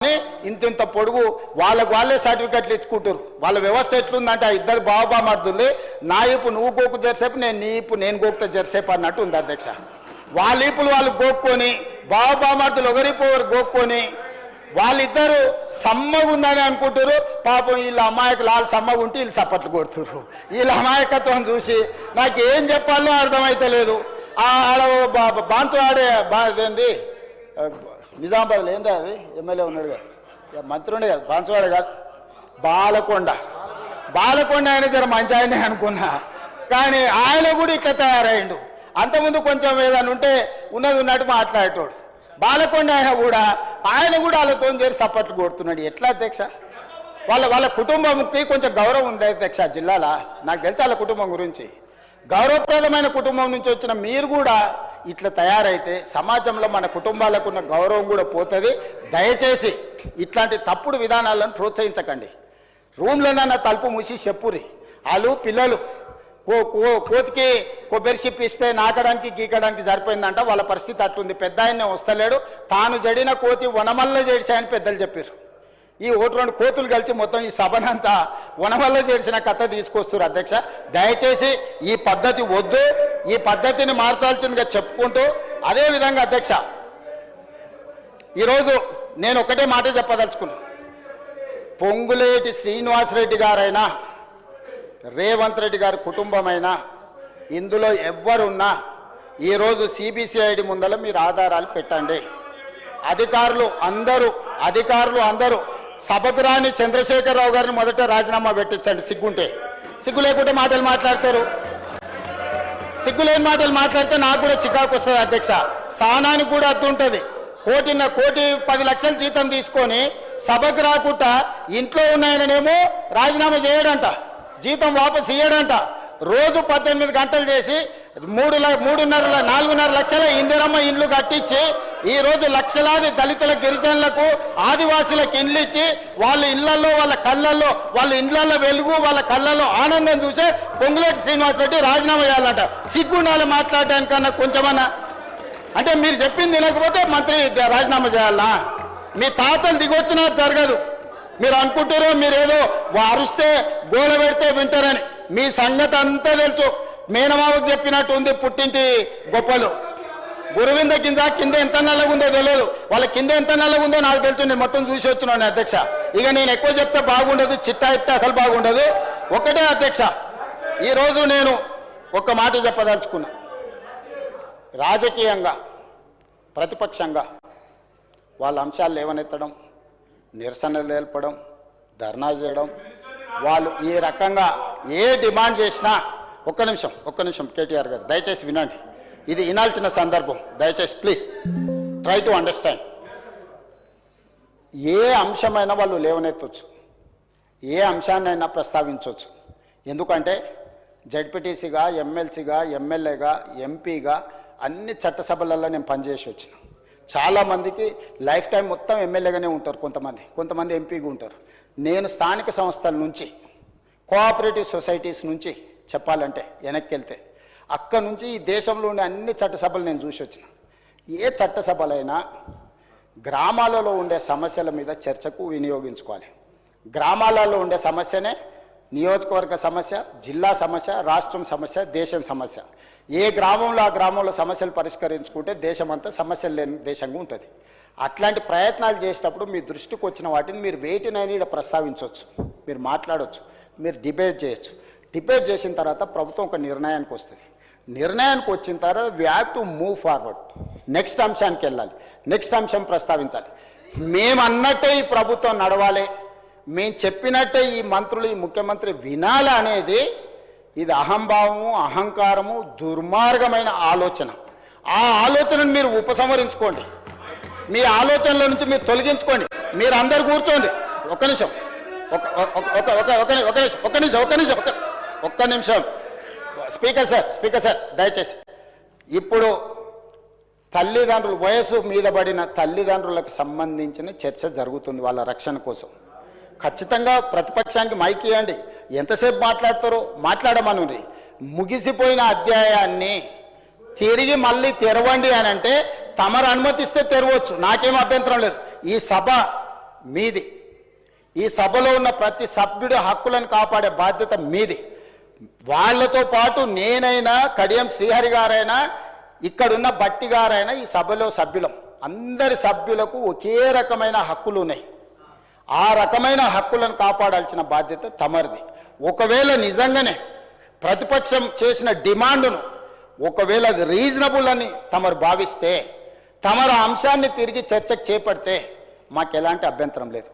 అని ఇంత పొడుగు వాళ్ళే సర్టిఫికెట్లు ఇచ్చుకుంటారు. వాళ్ళ వ్యవస్థ ఎట్లుందంటే ఆ ఇద్దరు బాబామర్దులు నా ఇప్పు నువ్వు గోకు జరిసేపు నేను గోకుతా జరిసేపు అన్నట్టు ఉంది అధ్యక్ష. వాళ్ళ ఇప్పులు వాళ్ళు గోక్కొని బాబామర్దులు ఒకరిపు గోక్కొని వాళ్ళిద్దరు సమ్మగా ఉందని అనుకుంటారు. పాపం వీళ్ళ అమాయకులు వాళ్ళు సమ్మగా ఉంటే వీళ్ళు సప్పట్లు కొడుతుర్రు. వీళ్ళ అమాయకత్వం చూసి నాకు ఏం చెప్పాలో అర్థమైతే లేదు. ఆడ బాన్సువాడే ఏంది నిజామాబాద్లో ఏందా అది ఎమ్మెల్యే ఉన్నాడు కదా మంత్రి ఉండే కదా బాన్సువాడే కాదు బాలకొండ ఆయన జర మంచి ఆయనే అనుకున్నా. కానీ ఆయన కూడా ఇట్లా తయారైండు. అంతకుముందు కొంచెం ఏదైనా ఉంటే ఉన్నది ఉన్నట్టు మాట్లాడేటోడు. బాలకొండ ఆయన కూడా వాళ్ళతో చేరి సపోర్ట్లు కొడుతున్నాడు. ఎట్లా అధ్యక్ష? వాళ్ళ కుటుంబంకి కొంచెం గౌరవం ఉంది అధ్యక్ష జిల్లాలో. నాకు తెలుసు వాళ్ళ కుటుంబం గురించి. గౌరవప్రదమైన కుటుంబం నుంచి వచ్చిన మీరు కూడా ఇట్లా తయారైతే సమాజంలో మన కుటుంబాలకు ఉన్న గౌరవం కూడా పోతుంది. దయచేసి ఇట్లాంటి తప్పుడు విధానాలను ప్రోత్సహించకండి. రూమ్లోనన్నా తలుపు మూసి చెప్పురి. వాళ్ళు పిల్లలు కోతికి కొబ్బరి చిప్పి ఇస్తే నాకడానికి గీకడానికి సరిపోయిందంట. వాళ్ళ పరిస్థితి అట్లుంది. పెద్ద ఆయన్నే వస్తలేడు. తాను జడిన కోతి వనమల్ల చేడిచాయని పెద్దలు చెప్పారు. ఈ రెండు కోతులు కలిసి మొత్తం ఈ సభనంతా వనమల్ల చేసిన కథ తీసుకొస్తారు అధ్యక్ష. దయచేసి ఈ పద్ధతి వద్దు. ఈ పద్ధతిని మార్చాల్సిందిగా చెప్పుకుంటూ అదేవిధంగా అధ్యక్ష ఈరోజు నేను ఒకటే మాట చెప్పదలుచుకున్నాను. పొంగులేటి శ్రీనివాసరెడ్డి గారైనా రేవంత్ రెడ్డి గారి కుటుంబమైనా ఇందులో ఎవ్వరున్నా ఈరోజు సిబిసిఐడి ముందర మీరు ఆధారాలు పెట్టండి. అధికారులు అందరూ సభకు రాని చంద్రశేఖరరావు గారిని మొదట రాజీనామా పెట్టించండి. సిగ్గు లేకుంటే మాటలు మాట్లాడతారు. సిగ్గులేని మాటలు మాట్లాడితే నాకు కూడా చికాకు వస్తుంది అధ్యక్ష. సానానికి కూడా అద్దు ఉంటుంది. కోటి 10 లక్షల జీతం తీసుకొని సభకు రాకుండా ఇంట్లో ఉన్నాయననేమో రాజీనామా చేయడంట, జీతం వాపసు ఇయ్యడంట. రోజు 18 గంటలు చేసి 4.5 లక్షల ఇందిరమ్మ ఇండ్లు కట్టించి ఈరోజు లక్షలాది దళితుల గిరిజనులకు ఆదివాసీలకు ఇండ్లు ఇచ్చి వాళ్ళ ఇళ్లలో వాళ్ళ ఇండ్లలో వెలుగు వాళ్ళ కళ్ళల్లో ఆనందం చూసే పొంగులేటి శ్రీనివాసరెడ్డి రాజీనామా చేయాలంట. సిగ్గుండాలి మాట్లాడడానికన్నా కొంచెమన్నా. అంటే మీరు చెప్పింది తినకపోతే మంత్రి రాజీనామా చేయాలనా? మీ తాతలు దిగొచ్చినా జరగదు. మీరు అనుకుంటారో మీరేదో అరుస్తే గోల పెడితే వింటారని. మీ సంగతి అంతా తెలుసు. మేనమావకు చెప్పినట్టు ఉంది పుట్టింటి గొప్పలు. గురువింద కింద ఎంత నల్లగా ఉందో తెలియదు. వాళ్ళ కింద ఎంత నల్లగా ఉందో నాకు తెలుసు. నేను మొత్తం చూసి వచ్చినాను అధ్యక్ష. ఇక నేను ఎక్కువ చెప్తే బాగుండదు, చిట్టా ఇస్తే అసలు బాగుండదు. ఒకటే అధ్యక్ష, ఈరోజు నేను ఒక మాట చెప్పదలుచుకున్నా. రాజకీయంగా ప్రతిపక్షంగా వాళ్ళ అంశాలు లేవనెత్తడం, నిరసనలు తెలపడం, ధర్నా చేయడం, వాళ్ళు ఈ రకంగా ఏ డిమాండ్ చేసినా ఒక్క నిమిషం కేటీఆర్ గారు దయచేసి వినండి. ఇది వినాల్సిన సందర్భం. దయచేసి ప్లీజ్ ట్రై టు అండర్స్టాండ్. ఏ అంశమైనా వాళ్ళు లేవనెత్తవచ్చు, ఏ అంశాన్నైనా ప్రస్తావించవచ్చు. ఎందుకంటే జడ్పీటీసీగా, ఎమ్మెల్సీగా, ఎమ్మెల్యేగా, ఎంపీగా అన్ని చట్టసభలలో నేను పనిచేసి వచ్చిన. చాలామందికి లైఫ్ టైం మొత్తం ఎమ్మెల్యేగానే ఉంటారు, కొంతమంది ఎంపీగా ఉంటారు. నేను స్థానిక సంస్థల నుంచి, కోఆపరేటివ్ సొసైటీస్ నుంచి చెప్పాలంటే వెనక్కి వెళ్తే అక్కడ నుంచి ఈ దేశంలో ఉండే అన్ని చట్టసభలు నేను చూసి వచ్చిన. ఏ చట్టసభలైనా గ్రామాలలో ఉండే సమస్యల మీద చర్చకు వినియోగించుకోవాలి. గ్రామాలలో ఉండే సమస్యనే నియోజకవర్గ సమస్య, జిల్లా సమస్య, రాష్ట్రం సమస్య, దేశం సమస్య. ఏ గ్రామంలో ఆ గ్రామంలో సమస్యలు పరిష్కరించుకుంటే దేశం అంతా సమస్యలు లేని దేశంగా ఉంటుంది. అట్లాంటి ప్రయత్నాలు చేసేటప్పుడు మీ దృష్టికి వచ్చిన వాటిని మీరు వేటినైనా ఇక్కడ ప్రస్తావించవచ్చు, మీరు మాట్లాడవచ్చు, మీరు డిబేట్ చేయొచ్చు. డిబేట్ చేసిన తర్వాత ప్రభుత్వం ఒక నిర్ణయానికి వస్తుంది. నిర్ణయానికి వచ్చిన తర్వాత we have to move forward. Next అంశానికి వెళ్ళాలి, నెక్స్ట్ అంశం ప్రస్తావించాలి. మేము అన్నట్టే ఈ ప్రభుత్వం నడవాలి, మేము చెప్పినట్టే ఈ మంత్రులు, ఈ ముఖ్యమంత్రి వినాలి అనేది ఇది అహంభావము, అహంకారము, దుర్మార్గమైన ఆలోచన. ఆ ఆలోచనను మీరు ఉపసంహరించుకోండి. మీ ఆలోచనల నుంచి మీరు తొలగించుకోండి. మీరు అందరు కూర్చోండి. ఒక్క నిమిషం స్పీకర్ సార్ దయచేసి. ఇప్పుడు తల్లిదండ్రులు, వయసు మీద పడిన తల్లిదండ్రులకు సంబంధించిన చర్చ జరుగుతుంది వాళ్ళ రక్షణ కోసం. ఖచ్చితంగా ప్రతిపక్షానికి మైక్ ఇవ్వండి. ఎంతసేపు మాట్లాడతారో మాట్లాడమనుంది. ముగిసిపోయిన అధ్యాయాన్ని తిరిగి మళ్ళీ తెరవండి అని అంటే తమరు అనుమతిస్తే తెరవచ్చు, నాకేం అభ్యంతరం లేదు. ఈ సభ మీది. ఈ సభలో ఉన్న ప్రతి సభ్యుడి హక్కులను కాపాడే బాధ్యత మీది. వాళ్ళతో పాటు నేనైనా, కడియం శ్రీహరి గారైనా, ఇక్కడున్న బట్టి గారైనా ఈ సభలో సభ్యులం. అందరి సభ్యులకు ఒకే రకమైన హక్కులు ఉన్నాయి. ఆ రకమైన హక్కులను కాపాడాల్సిన బాధ్యత తమరిది. ఒకవేళ నిజంగానే ప్రతిపక్షం చేసిన డిమాండ్ను ఒకవేళ అది రీజనబుల్ అని తమరు భావిస్తే, తమరు అంశాన్ని తిరిగి చర్చకు చేపడితే మాకు ఎలాంటి అభ్యంతరం లేదు.